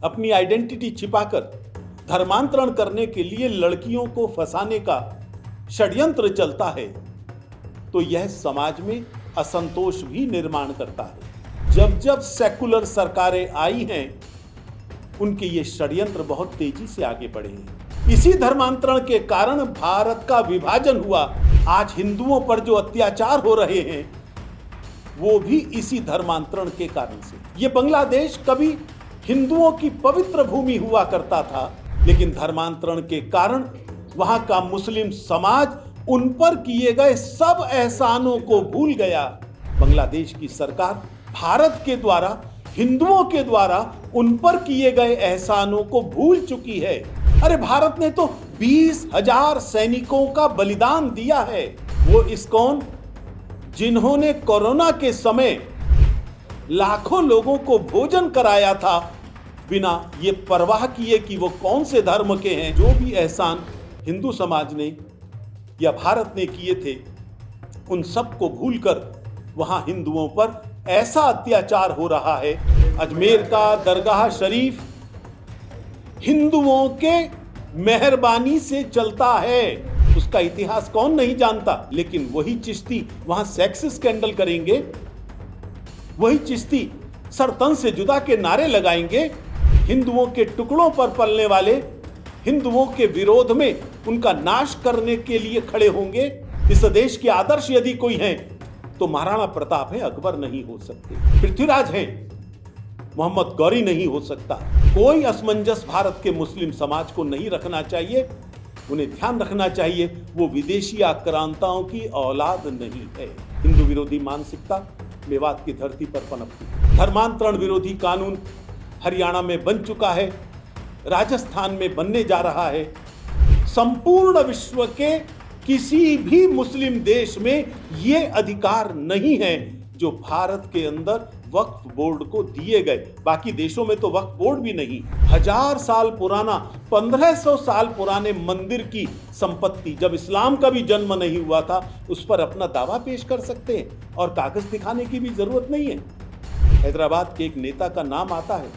अपनी आइडेंटिटी छिपाकर धर्मांतरण करने के लिए लड़कियों को फंसाने का षड्यंत्र चलता है तो यह समाज में असंतोष भी निर्माण करता है। जब जब सेकुलर सरकारें आई हैं, उनके ये षड्यंत्र बहुत तेजी से आगे बढ़े हैं। इसी धर्मांतरण के कारण भारत का विभाजन हुआ। आज हिंदुओं पर जो अत्याचार हो रहे हैं वो भी इसी धर्मांतरण के कारण से। ये बांग्लादेश कभी हिंदुओं की पवित्र भूमि हुआ करता था, लेकिन धर्मांतरण के कारण वहां का मुस्लिम समाज उन पर किए गए सब एहसानों को भूल गया। बांग्लादेश की सरकार भारत के द्वारा हिंदुओं के द्वारा उन पर किए गए एहसानों को भूल चुकी है। अरे भारत ने तो 20,000 सैनिकों का बलिदान दिया है। वो इस्कॉन जिन्होंने कोरोना के समय लाखों लोगों को भोजन कराया था बिना ये परवाह किए कि वो कौन से धर्म के हैं। जो भी एहसान हिंदू समाज ने या भारत ने किए थे, उन सब को भूलकर वहां हिंदुओं पर ऐसा अत्याचार हो रहा है। अजमेर का दरगाह शरीफ हिंदुओं के मेहरबानी से चलता है। उसका इतिहास कौन नहीं जानता, लेकिन वही चिश्ती वहां सेक्स स्कैंडल करेंगे, वही चिश्ती सर तन से जुदा के नारे लगाएंगे, हिंदुओं के टुकड़ों पर पलने वाले हिंदुओं के विरोध में उनका नाश करने के लिए खड़े होंगे। इस देश के आदर्श यदि कोई है तो महाराणा प्रताप है, अकबर नहीं हो सकते। पृथ्वीराज हैं, मोहम्मद गौरी नहीं हो सकता। कोई असमंजस भारत के मुस्लिम समाज को नहीं रखना चाहिए। उन्हें ध्यान रखना चाहिए वो विदेशी आक्रांताओं की औलाद नहीं है। हिंदू विरोधी मानसिकता मेवात की धरती पर पनपती। धर्मांतरण विरोधी कानून हरियाणा में बन चुका है, राजस्थान में बनने जा रहा है। संपूर्ण विश्व के किसी भी मुस्लिम देश में ये अधिकार नहीं है जो भारत के अंदर वक्फ बोर्ड को दिए गए। बाकी देशों में तो वक्फ बोर्ड भी नहीं। 1000 साल पुराना, 1500 साल पुराने मंदिर की संपत्ति, जब इस्लाम का भी जन्म नहीं हुआ था, उस पर अपना दावा पेश कर सकते हैं और कागज दिखाने की भी जरूरत नहीं है। हैदराबाद के एक नेता का नाम आता है।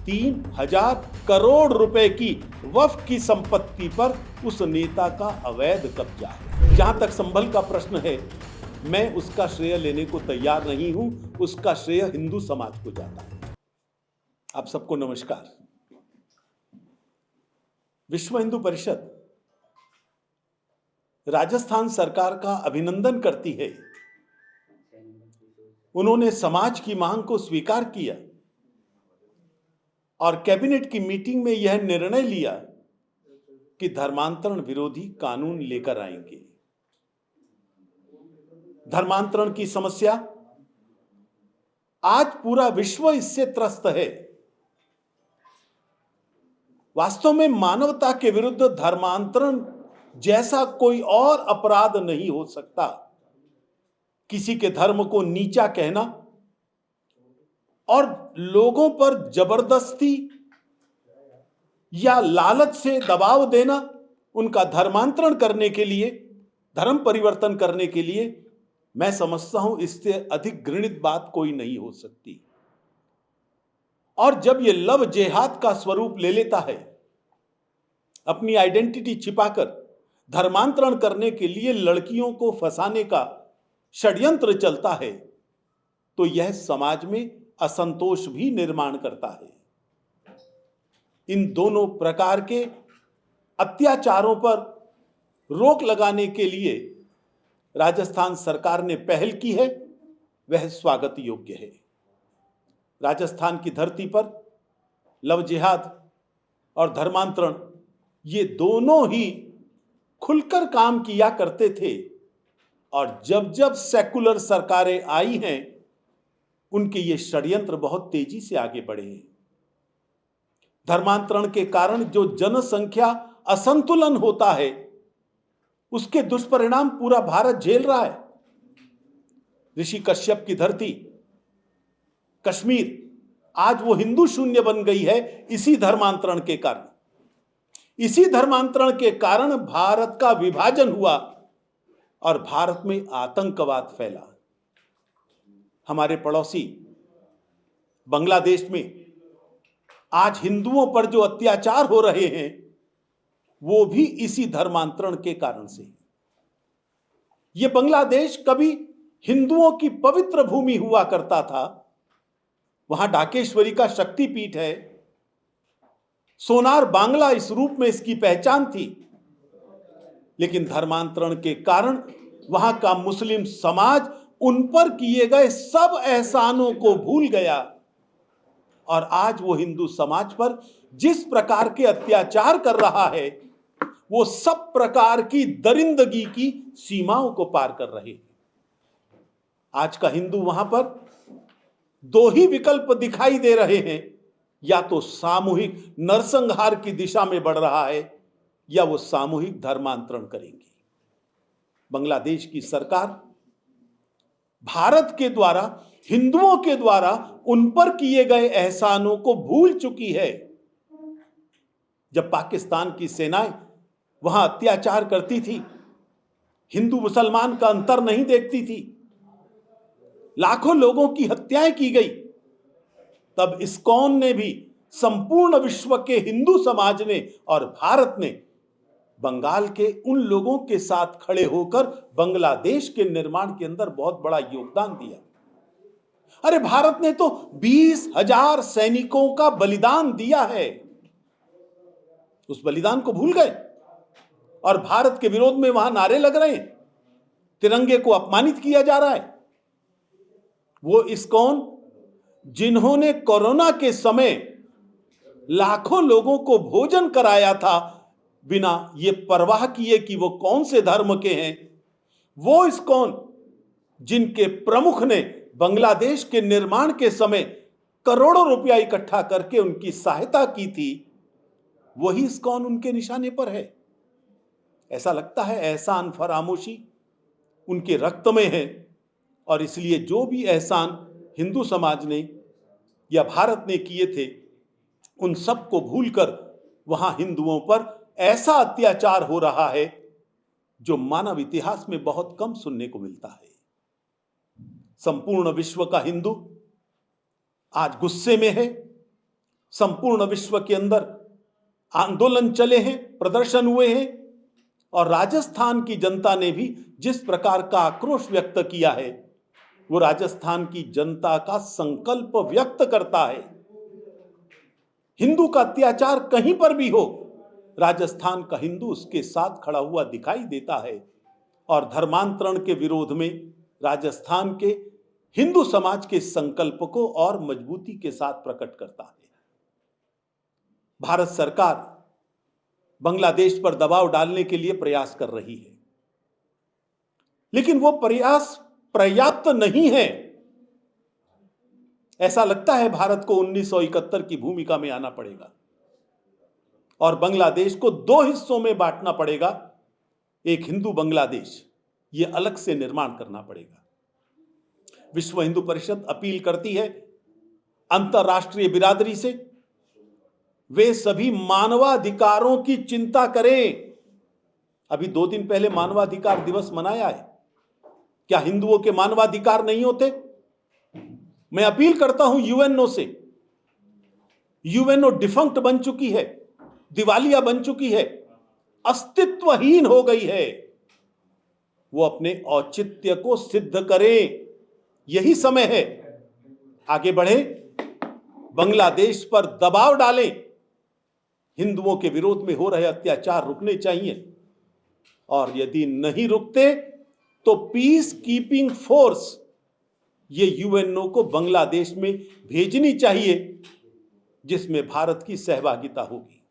3000 करोड़ रुपए की वक्फ की संपत्ति पर उस नेता का अवैध कब्जा है। जहां तक संभल का प्रश्न है, मैं उसका श्रेय लेने को तैयार नहीं हूं। उसका श्रेय हिंदू समाज को जाता है। आप सबको नमस्कार। विश्व हिंदू परिषद राजस्थान सरकार का अभिनंदन करती है। उन्होंने समाज की मांग को स्वीकार किया और कैबिनेट की मीटिंग में यह निर्णय लिया कि धर्मांतरण विरोधी कानून लेकर आएंगे। धर्मांतरण की समस्या आज पूरा विश्व इससे त्रस्त है। वास्तव में मानवता के विरुद्ध धर्मांतरण जैसा कोई और अपराध नहीं हो सकता। किसी के धर्म को नीचा कहना और लोगों पर जबरदस्ती या लालच से दबाव देना, उनका धर्मांतरण करने के लिए, धर्म परिवर्तन करने के लिए, मैं समझता हूं इससे अधिक घृणित बात कोई नहीं हो सकती। और जब यह लव जेहाद का स्वरूप ले लेता है, अपनी आइडेंटिटी छिपाकर धर्मांतरण करने के लिए लड़कियों को फंसाने का षड्यंत्र चलता है तो यह समाज में असंतोष भी निर्माण करता है। इन दोनों प्रकार के अत्याचारों पर रोक लगाने के लिए राजस्थान सरकार ने पहल की है, वह स्वागत योग्य है। राजस्थान की धरती पर लव जिहाद और धर्मांतरण ये दोनों ही खुलकर काम किया करते थे और जब जब सेकुलर सरकारें आई हैं, उनके ये षड्यंत्र बहुत तेजी से आगे बढ़े हैं। धर्मांतरण के कारण जो जनसंख्या असंतुलन होता है, उसके दुष्परिणाम पूरा भारत झेल रहा है। ऋषि कश्यप की धरती कश्मीर आज वो हिंदू शून्य बन गई है इसी धर्मांतरण के कारण। इसी धर्मांतरण के कारण भारत का विभाजन हुआ और भारत में आतंकवाद फैला। हमारे पड़ोसी बांग्लादेश में आज हिंदुओं पर जो अत्याचार हो रहे हैं वो भी इसी धर्मांतरण के कारण से। ये बांग्लादेश कभी हिंदुओं की पवित्र भूमि हुआ करता था। वहां ढाकेश्वरी का शक्तिपीठ है। सोनार बांग्ला इस रूप में इसकी पहचान थी। लेकिन धर्मांतरण के कारण वहां का मुस्लिम समाज उन पर किए गए सब एहसानों को भूल गया और आज वो हिंदू समाज पर जिस प्रकार के अत्याचार कर रहा है वो सब प्रकार की दरिंदगी की सीमाओं को पार कर रहे हैं। आज का हिंदू वहां पर दो ही विकल्प दिखाई दे रहे हैं, या तो सामूहिक नरसंहार की दिशा में बढ़ रहा है या वो सामूहिक धर्मांतरण करेंगे। बांग्लादेश की सरकार भारत के द्वारा, हिंदुओं के द्वारा उन पर किए गए एहसानों को भूल चुकी है। जब पाकिस्तान की सेनाएं वहां अत्याचार करती थी, हिंदू मुसलमान का अंतर नहीं देखती थी, लाखों लोगों की हत्याएं की गई, तब इस्कॉन ने भी, संपूर्ण विश्व के हिंदू समाज ने और भारत ने बंगाल के उन लोगों के साथ खड़े होकर बांग्लादेश के निर्माण के अंदर बहुत बड़ा योगदान दिया। अरे भारत ने तो 20,000 सैनिकों का बलिदान दिया है। उस बलिदान को भूल गए और भारत के विरोध में वहां नारे लग रहे हैं, तिरंगे को अपमानित किया जा रहा है। वो इस्कॉन जिन्होंने कोरोना के समय लाखों लोगों को भोजन कराया था बिना ये परवाह किए कि वो कौन से धर्म के हैं, वो इस्कॉन जिनके प्रमुख ने बांग्लादेश के निर्माण के समय करोड़ों रुपया इकट्ठा करके उनकी सहायता की थी, वही इस्कॉन उनके निशाने पर है। ऐसा लगता है एहसान फरामोशी उनके रक्त में है और इसलिए जो भी एहसान हिंदू समाज ने या भारत ने किए थे उन सब को भूलकर वहां हिंदुओं पर ऐसा अत्याचार हो रहा है जो मानव इतिहास में बहुत कम सुनने को मिलता है। संपूर्ण विश्व का हिंदू आज गुस्से में है। संपूर्ण विश्व के अंदर आंदोलन चले हैं, प्रदर्शन हुए हैं और राजस्थान की जनता ने भी जिस प्रकार का आक्रोश व्यक्त किया है वो राजस्थान की जनता का संकल्प व्यक्त करता है। हिंदू का अत्याचार कहीं पर भी हो, राजस्थान का हिंदू उसके साथ खड़ा हुआ दिखाई देता है और धर्मांतरण के विरोध में राजस्थान के हिंदू समाज के संकल्प को और मजबूती के साथ प्रकट करता है। भारत सरकार बांग्लादेश पर दबाव डालने के लिए प्रयास कर रही है, लेकिन वो प्रयास पर्याप्त नहीं है। ऐसा लगता है भारत को 1971 की भूमिका में आना पड़ेगा और बांग्लादेश को दो हिस्सों में बांटना पड़ेगा। एक हिंदू बांग्लादेश, ये अलग से निर्माण करना पड़ेगा। विश्व हिंदू परिषद अपील करती है अंतर्राष्ट्रीय बिरादरी से, वे सभी मानवाधिकारों की चिंता करें। अभी 2 दिन पहले मानवाधिकार दिवस मनाया है। क्या हिंदुओं के मानवाधिकार नहीं होते? मैं अपील करता हूं यूएनओ से। यूएनओ डिफंक्ट बन चुकी है, दिवालिया बन चुकी है, अस्तित्वहीन हो गई है। वो अपने औचित्य को सिद्ध करें। यही समय है, आगे बढ़े, बांग्लादेश पर दबाव डालें। हिंदुओं के विरोध में हो रहे अत्याचार रुकने चाहिए और यदि नहीं रुकते तो पीस कीपिंग फोर्स ये यूएनओ को बांग्लादेश में भेजनी चाहिए, जिसमें भारत की सहभागिता होगी।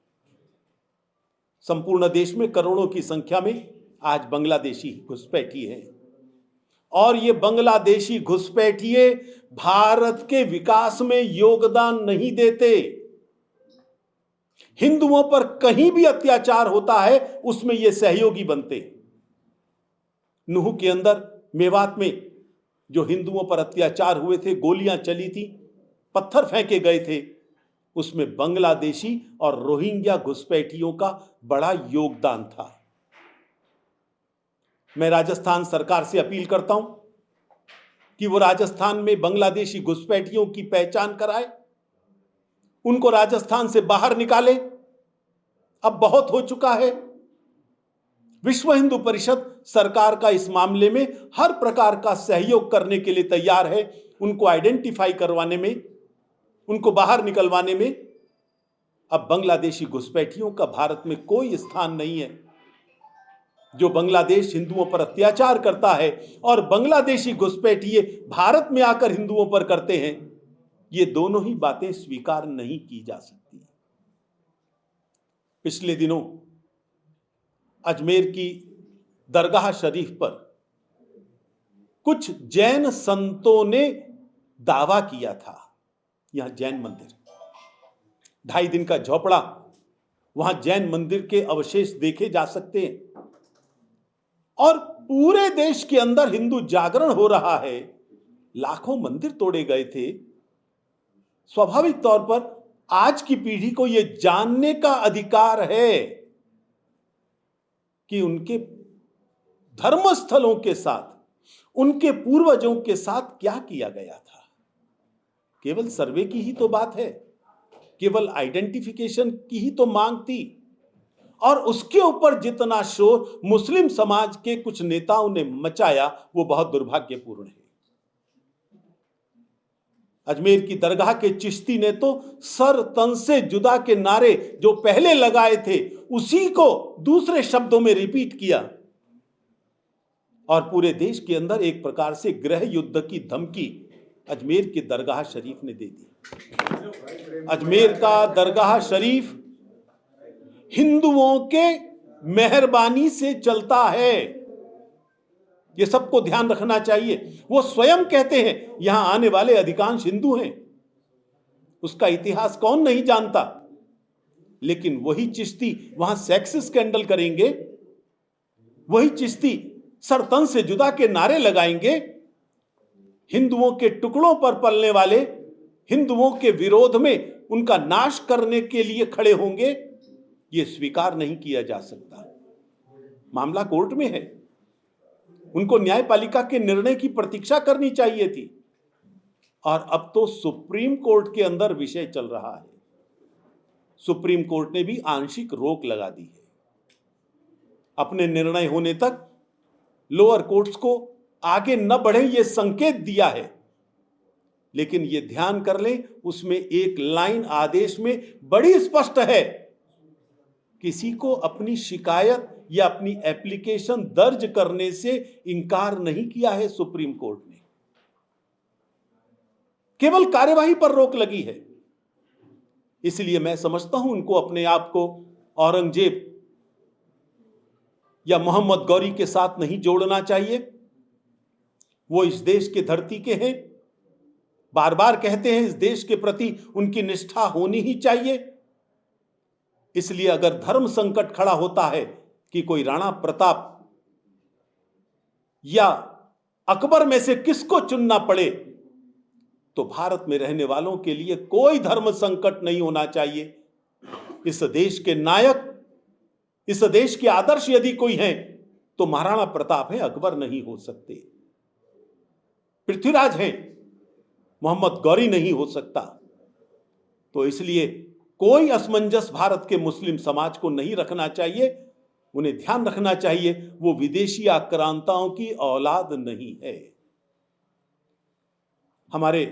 संपूर्ण देश में करोड़ों की संख्या में आज बांग्लादेशी घुसपैठिए हैं और ये बांग्लादेशी घुसपैठिए भारत के विकास में योगदान नहीं देते। हिंदुओं पर कहीं भी अत्याचार होता है उसमें ये सहयोगी बनते। नूह के अंदर मेवात में जो हिंदुओं पर अत्याचार हुए थे, गोलियां चली थी, पत्थर फेंके गए थे, उसमें बांग्लादेशी और रोहिंग्या घुसपैठियों का बड़ा योगदान था। मैं राजस्थान सरकार से अपील करता हूं कि वो राजस्थान में बांग्लादेशी घुसपैठियों की पहचान कराए, उनको राजस्थान से बाहर निकाले। अब बहुत हो चुका है। विश्व हिंदू परिषद सरकार का इस मामले में हर प्रकार का सहयोग करने के लिए तैयार है, उनको आइडेंटिफाई करवाने में, उनको बाहर निकलवाने में। अब बांग्लादेशी घुसपैठियों का भारत में कोई स्थान नहीं है। जो बांग्लादेश हिंदुओं पर अत्याचार करता है और बांग्लादेशी घुसपैठिए भारत में आकर हिंदुओं पर करते हैं, ये दोनों ही बातें स्वीकार नहीं की जा सकती। पिछले दिनों अजमेर की दरगाह शरीफ पर कुछ जैन संतों ने दावा किया था, यहां जैन मंदिर 2.5 दिन का झोपड़ा, वहां जैन मंदिर के अवशेष देखे जा सकते हैं और पूरे देश के अंदर हिंदू जागरण हो रहा है। लाखों मंदिर तोड़े गए थे। स्वाभाविक तौर पर आज की पीढ़ी को यह जानने का अधिकार है कि उनके धर्मस्थलों के साथ, उनके पूर्वजों के साथ क्या किया गया था। केवल सर्वे की ही तो बात है, केवल आइडेंटिफिकेशन की ही तो मांग थी और उसके ऊपर जितना शोर मुस्लिम समाज के कुछ नेताओं ने मचाया वो बहुत दुर्भाग्यपूर्ण है। अजमेर की दरगाह के चिश्ती ने तो सर तन से जुदा के नारे जो पहले लगाए थे उसी को दूसरे शब्दों में रिपीट किया और पूरे देश के अंदर एक प्रकार से गृह युद्ध की धमकी अजमेर की दरगाह शरीफ ने दे दी। अजमेर का दरगाह शरीफ हिंदुओं के मेहरबानी से चलता है, ये सबको ध्यान रखना चाहिए। वो स्वयं कहते हैं यहां आने वाले अधिकांश हिंदू हैं, उसका इतिहास कौन नहीं जानता, लेकिन वही चिश्ती वहां सेक्स स्कैंडल करेंगे, वही चिश्ती सरतन से जुदा के नारे लगाएंगे, हिंदुओं के टुकड़ों पर पलने वाले, हिंदुओं के विरोध में उनका नाश करने के लिए खड़े होंगे। यह स्वीकार नहीं किया जा सकता। मामला कोर्ट में है, उनको न्यायपालिका के निर्णय की प्रतीक्षा करनी चाहिए थी और अब तो सुप्रीम कोर्ट के अंदर विषय चल रहा है। सुप्रीम कोर्ट ने भी आंशिक रोक लगा दी है। अपने निर्णय होने तक लोअर कोर्ट्स को आगे न बढ़े यह संकेत दिया है, लेकिन यह ध्यान कर लें उसमें एक लाइन आदेश में बड़ी स्पष्ट है, किसी को अपनी शिकायत या अपनी एप्लीकेशन दर्ज करने से इंकार नहीं किया है सुप्रीम कोर्ट ने, केवल कार्यवाही पर रोक लगी है। इसलिए मैं समझता हूं उनको अपने आप को औरंगजेब या मोहम्मद गौरी के साथ नहीं जोड़ना चाहिए। वो इस देश के धरती के हैं, बार बार कहते हैं इस देश के प्रति उनकी निष्ठा होनी ही चाहिए। इसलिए अगर धर्म संकट खड़ा होता है कि कोई राणा प्रताप या अकबर में से किसको चुनना पड़े, तो भारत में रहने वालों के लिए कोई धर्म संकट नहीं होना चाहिए। इस देश के नायक, इस देश के आदर्श यदि कोई है तो महाराणा प्रताप है, अकबर नहीं हो सकते। पृथ्वीराज हैं, मोहम्मद गौरी नहीं हो सकता। तो इसलिए कोई असमंजस भारत के मुस्लिम समाज को नहीं रखना चाहिए। उन्हें ध्यान रखना चाहिए वो विदेशी आक्रांताओं की औलाद नहीं है। हमारे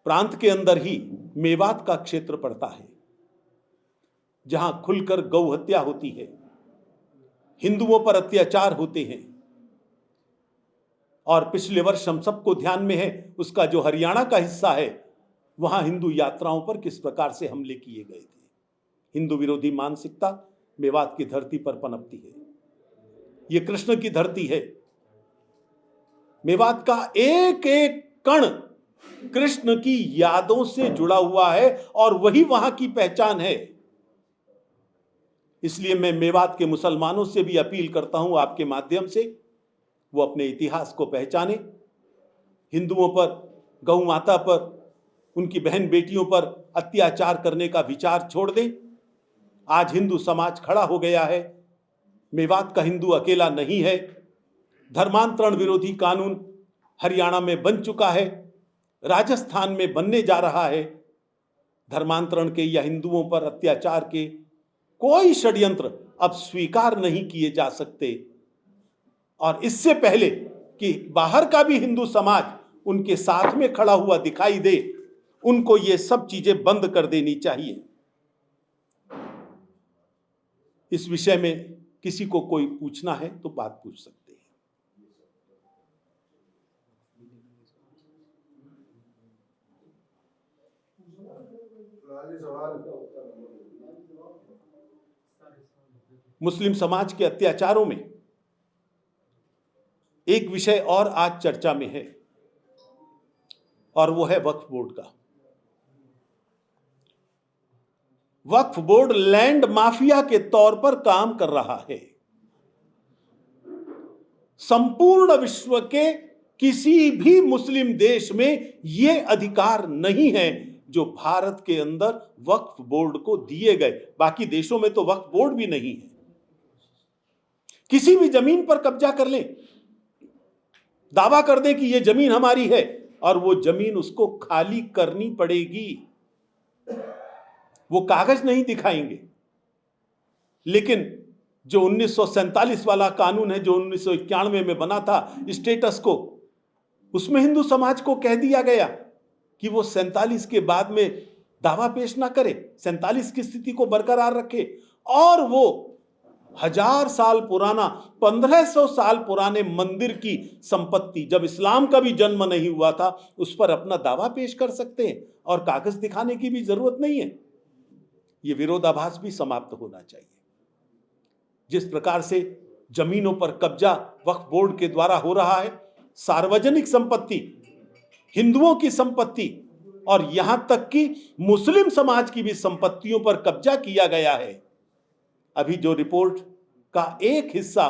प्रांत के अंदर ही मेवात का क्षेत्र पड़ता है, जहां खुलकर गौ हत्या होती है, हिंदुओं पर अत्याचार होते हैं। और पिछले वर्ष हम सबको ध्यान में है उसका जो हरियाणा का हिस्सा है, वहां हिंदू यात्राओं पर किस प्रकार से हमले किए गए थे। हिंदू विरोधी मानसिकता मेवात की धरती पर पनपती है। यह कृष्ण की धरती है। मेवात का एक एक कण कृष्ण की यादों से जुड़ा हुआ है और वही वहां की पहचान है। इसलिए मैं मेवात के मुसलमानों से भी अपील करता हूं आपके माध्यम से, वो अपने इतिहास को पहचाने, हिंदुओं पर, गौ माता पर, उनकी बहन बेटियों पर अत्याचार करने का विचार छोड़ दें। आज हिंदू समाज खड़ा हो गया है। मेवात का हिंदू अकेला नहीं है। धर्मांतरण विरोधी कानून हरियाणा में बन चुका है। राजस्थान में बनने जा रहा है, धर्मांतरण के या हिंदुओं पर अत्याचार के कोई षड्यंत्र अब स्वीकार नहीं किए जा सकते। और इससे पहले कि बाहर का भी हिंदू समाज उनके साथ में खड़ा हुआ दिखाई दे, उनको ये सब चीजें बंद कर देनी चाहिए। इस विषय में किसी को कोई पूछना है तो बात पूछ सकते हैं। मुस्लिम समाज के अत्याचारों में एक विषय और आज चर्चा में है, और वो है वक्फ बोर्ड का। वक्फ बोर्ड लैंड माफिया के तौर पर काम कर रहा है। संपूर्ण विश्व के किसी भी मुस्लिम देश में यह अधिकार नहीं है जो भारत के अंदर वक्फ बोर्ड को दिए गए। बाकी देशों में तो वक्फ बोर्ड भी नहीं है। किसी भी जमीन पर कब्जा कर लें, दावा कर दें कि यह जमीन हमारी है, और वो जमीन उसको खाली करनी पड़ेगी। वो कागज नहीं दिखाएंगे। लेकिन जो 1947 वाला कानून है, जो 1991 में बना था स्टेटस को, उसमें हिंदू समाज को कह दिया गया कि वो 47 के बाद में दावा पेश ना करे, 47 की स्थिति को बरकरार रखे, और वो 1000 साल पुराना, 1500 साल पुराने मंदिर की संपत्ति, जब इस्लाम का भी जन्म नहीं हुआ था, उस पर अपना दावा पेश कर सकते हैं और कागज दिखाने की भी जरूरत नहीं है। यह विरोधाभास भी समाप्त होना चाहिए। जिस प्रकार से जमीनों पर कब्जा वक्फ बोर्ड के द्वारा हो रहा है, सार्वजनिक संपत्ति, हिंदुओं की संपत्ति और यहां तक कि मुस्लिम समाज की भी संपत्तियों पर कब्जा किया गया है। अभी जो रिपोर्ट का एक हिस्सा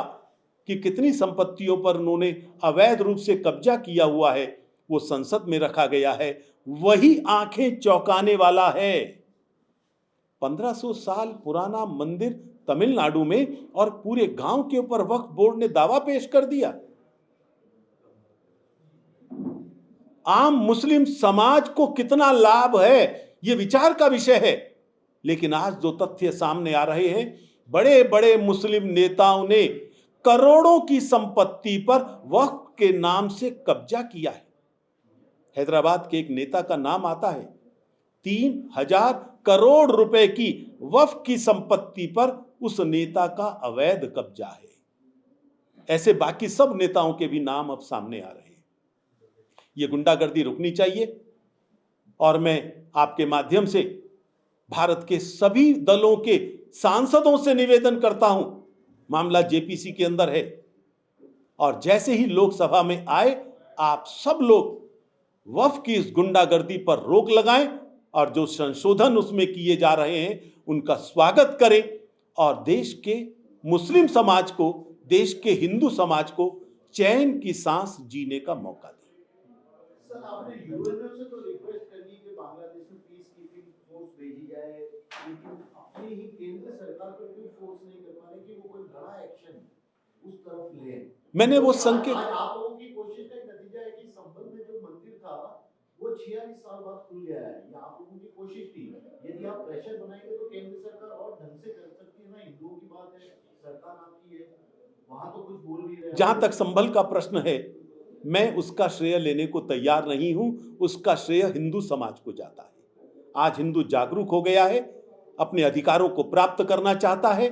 कि कितनी संपत्तियों पर उन्होंने अवैध रूप से कब्जा किया हुआ है, वो संसद में रखा गया है, वही आंखें चौंकाने वाला है। 1500 साल पुराना मंदिर तमिलनाडु में, और पूरे गांव के ऊपर वक्फ बोर्ड ने दावा पेश कर दिया। आम मुस्लिम समाज को कितना लाभ है, यह विचार का विषय है। लेकिन आज जो तथ्य सामने आ रहे हैं, बड़े बड़े मुस्लिम नेताओं ने करोड़ों की संपत्ति पर वक्फ के नाम से कब्जा किया है। हैदराबाद के एक नेता का नाम आता है। 3000 करोड़ रुपए की वक्फ की संपत्ति पर उस नेता का अवैध कब्जा है। ऐसे बाकी सब नेताओं के भी नाम अब सामने आ रहे हैं। यह गुंडागर्दी रुकनी चाहिए, और मैं आपके माध्यम से भारत के सभी दलों के सांसदों से निवेदन करता हूं, मामला जेपीसी के अंदर है, और जैसे ही लोकसभा में आए, आप सब लोग वक्फ की इस गुंडागर्दी पर रोक लगाएं, और जो संशोधन उसमें किए जा रहे हैं उनका स्वागत करें, और देश के मुस्लिम समाज को, देश के हिंदू समाज को चैन की सांस जीने का मौका दें। सर, आपने यूएनओ से तो रिक्वेस्ट कर दी कि बांग्लादेश में पीस कीपिंग फोर्स भेजी जाए, लेकिन अपनी ही केंद्र सरकार पर कोई फोर्स नहीं कर पा रही कि वो कोई बड़ा एक्शन उस तरफ ले। मैंने वो संकेत, आप लोगों की कोशिश का नतीजा है कि संबल में जो मंदिर था वो 46 साल बाद खुल गया है। ये आप लोगों की कोशिश थी। यदि आप प्रेशर बनाएंगे तो केंद्र सरकार और ढंग से कर सकती है ना। हिंदुओं की बात है, सरकार आपकी है, वहां तो कुछ बोल नहीं रहे। जहां तक संभल का प्रश्न है, मैं उसका श्रेय लेने को तैयार नहीं हूं। उसका श्रेय हिंदू समाज को जाता है। आज हिंदू जागरूक हो गया है, अपने अधिकारों को प्राप्त करना चाहता है,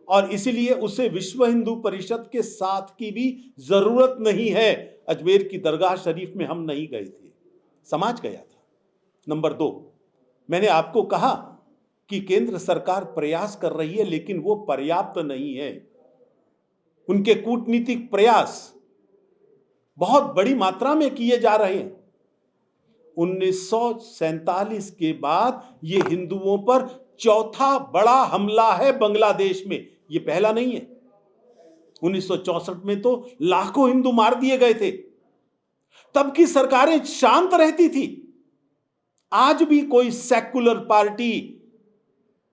और इसलिए उसे विश्व हिंदू परिषद के साथ की भी जरूरत नहीं है। अजमेर की दरगाह शरीफ में हम नहीं गए थे, समाज गया था। नंबर 2, मैंने आपको कहा कि केंद्र सरकार प्रयास कर रही है, लेकिन वो पर्याप्त नहीं है। उनके कूटनीतिक प्रयास बहुत बड़ी मात्रा में किए जा रहे हैं। 1947 के बाद ये हिंदुओं पर चौथा बड़ा हमला है बांग्लादेश में, ये पहला नहीं है। 1964 में तो लाखों हिंदू मार दिए गए थे, तब की सरकारें शांत रहती थी। आज भी कोई सेक्युलर पार्टी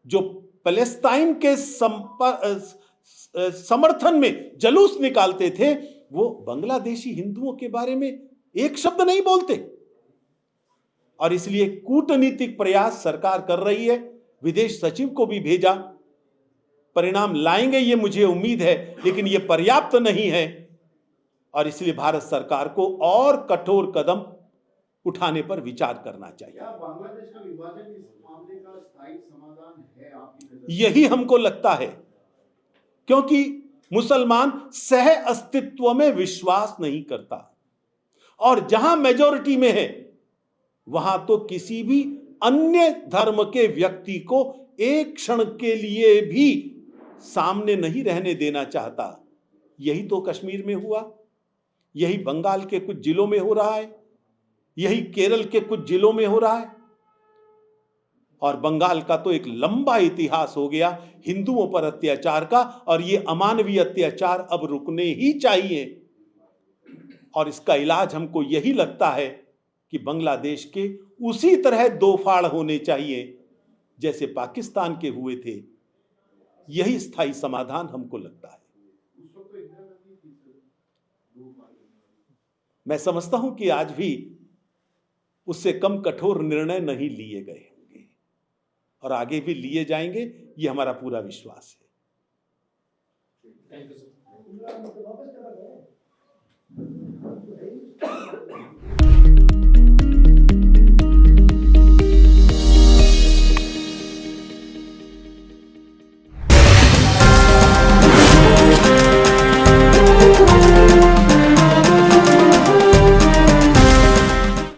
जो पैलेस्टाइन के समर्थन में जुलूस निकालते थे, वो बांग्लादेशी हिंदुओं के बारे में एक शब्द नहीं बोलते। और इसलिए कूटनीतिक प्रयास सरकार कर रही है, विदेश सचिव को भी भेजा। परिणाम लाएंगे ये मुझे उम्मीद है, लेकिन ये पर्याप्त नहीं है और इसलिए भारत सरकार को और कठोर कदम उठाने पर विचार करना चाहिए। क्या बांग्लादेश का विभाजन इस मामले का स्थायी समाधान है आपकी नजर में? यही हमको लगता है, क्योंकि मुसलमान सह अस्तित्व में विश्वास नहीं करता और जहां मेजॉरिटी में है वहां तो किसी भी अन्य धर्म के व्यक्ति को एक क्षण के लिए भी सामने नहीं रहने देना चाहता। यही तो कश्मीर में हुआ, यही बंगाल के कुछ जिलों में हो रहा है, यही केरल के कुछ जिलों में हो रहा है। और बंगाल का तो एक लंबा इतिहास हो गया हिंदुओं पर अत्याचार का, और ये अमानवीय अत्याचार अब रुकने ही चाहिए। और इसका इलाज हमको यही लगता है कि बांग्लादेश के उसी तरह दो फाड़ होने चाहिए जैसे पाकिस्तान के हुए थे। यही स्थायी समाधान हमको लगता है। मैं समझता हूं कि आज भी उससे कम कठोर निर्णय नहीं लिए गए होंगे और आगे भी लिए जाएंगे, ये हमारा पूरा विश्वास है।